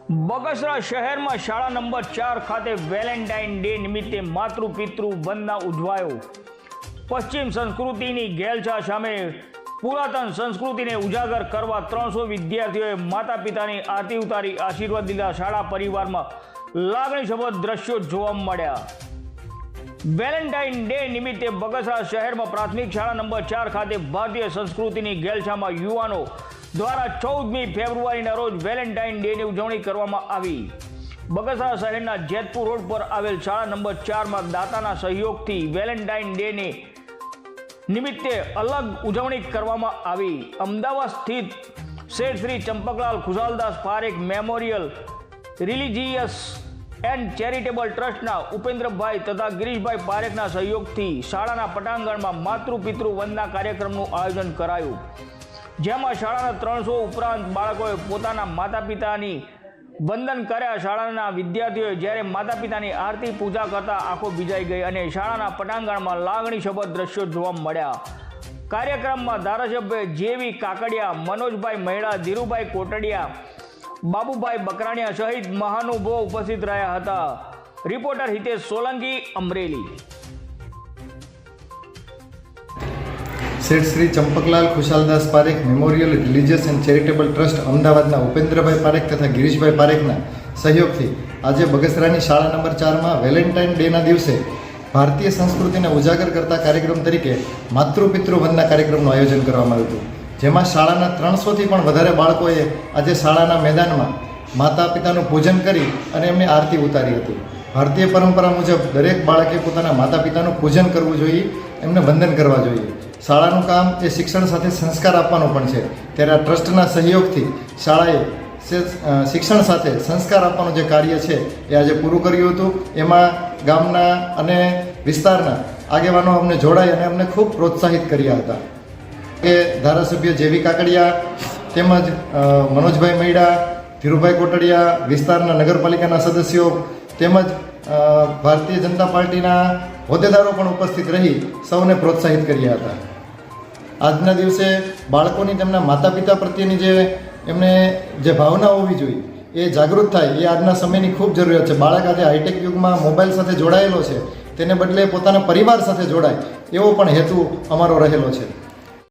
બગસરા શહેરમાં શાળા નંબર 4 ખાતે વેલેન્ટાઇન ડે નિમિત્તે માતૃપિતૃ વંદના ઉજવાયો। પશ્ચિમ સંસ્કૃતિની ઘેલછા સામે પુરાતન સંસ્કૃતિને ઉજાગર કરવા 300 વિદ્યાર્થીઓએ માતા પિતાની આરતી ઉતારી આશીર્વાદ લીધા। શાળા પરિવારમાં લાગણીસભર દ્રશ્યો જોવા મળ્યા। વેલેન્ટાઇન ડે નિમિત્તે બગસરા શહેરમાં પ્રાથમિક શાળા નંબર 4 ખાતે ભારતીય સંસ્કૃતિની ઘેલછામાં યુવાનો દ્વારા 14મી ફેબ્રુઆરીના રોજ વેલેન્ટાઇન ડેની ઉજવણી કરવામાં આવી। બગસરા શહેરના જેતપુર રોડ પર આવેલ શાળા નંબર 4માં દાતાના સહયોગથી વેલેન્ટાઇન ડેની નિમિત્તે અલગ ઉજવણી કરવામાં આવી। અમદાવાદ સ્થિત Seth Shri Champaklal Khushaldas Parekh memorial religious and charitable ટ્રસ્ટના ઉપેન્દ્રભાઈ તથા ગિરીશભાઈ પારેખના સહયોગથી શાળાના પટાંગણમાં માતૃપિતૃ વંદના કાર્યક્રમનું આયોજન કરાયું, જેમાં શાળાના 300 ઉપરાંત બાળકોએ પોતાના માતા પિતાની વંદન કર્યા। શાળાના વિદ્યાર્થીઓએ જ્યારે માતા પિતાની આરતી પૂજા કરતા આંખો ભીજાઈ ગઈ અને શાળાના પટાંગણમાં લાગણીસભર દ્રશ્યો જોવા મળ્યા। કાર્યક્રમમાં ધારાસભ્ય જેવી કાકડિયા, મનોજભાઈ મહેડા, ધીરુભાઈ કોટડિયા, બાબુભાઈ બકરાણિયા સહિત મહાનુભાવો ઉપસ્થિત રહ્યા હતા। Reporter Hitesh Solanki, Amreli. Seth Shri Champaklal Khushaldas Parekh memorial religious and charitable trust અમદાવાદના ઉપેન્દ્રભાઈ પારેખ તથા ગિરીશભાઈ પારેખના સહયોગથી આજે બગસરાની શાળા નંબર 4માં વેલેન્ટાઇન ડેના દિવસે ભારતીય સંસ્કૃતિને ઉજાગર કરતા કાર્યક્રમ તરીકે માતૃપિતૃ વંદના કાર્યક્રમનું આયોજન કરવામાં આવ્યું હતું, જેમાં શાળાના 300થી પણ વધારે બાળકોએ આજે શાળાના મેદાનમાં માતા પિતાનું પૂજન કરી અને એમની આરતી ઉતારી હતી। ભારતીય પરંપરા મુજબ દરેક બાળકે પોતાના માતા પિતાનું પૂજન કરવું જોઈએ, એમને વંદન કરવા જોઈએ। શાળાનું કામ એ શિક્ષણ સાથે સંસ્કાર આપવાનું પણ છે, ત્યારે આ ટ્રસ્ટના સહયોગથી શાળાએ શિક્ષણ સાથે સંસ્કાર આપવાનું જે કાર્ય છે એ આજે પૂરું કર્યું હતું। એમાં ગામના અને વિસ્તારના આગેવાનો અમને જોડાઈ અને અમને ખૂબ પ્રોત્સાહિત કર્યા હતા કે ધારાસભ્ય જેવી કાકડિયા તેમજ મનોજભાઈ મૈડા, ધીરુભાઈ કોટડિયા, વિસ્તારના નગરપાલિકાના સદસ્યો તેમજ ભારતીય જનતા પાર્ટીના હોદ્દેદારો પણ ઉપસ્થિત રહી સૌને પ્રોત્સાહિત કર્યા હતા। આજના દિવસે બાળકોની તેમના માતા પિતા પ્રત્યેની એમને જે ભાવના હોવી જોઈએ એ જાગૃત થાય એ આજના સમયની ખૂબ જરૂરિયાત છે। બાળક આજે હાઈટેક યુગમાં મોબાઈલ સાથે જોડાયેલો છે, તેને બદલે પોતાના પરિવાર સાથે જોડાય એવો પણ હેતુ અમારો રહેલો છે।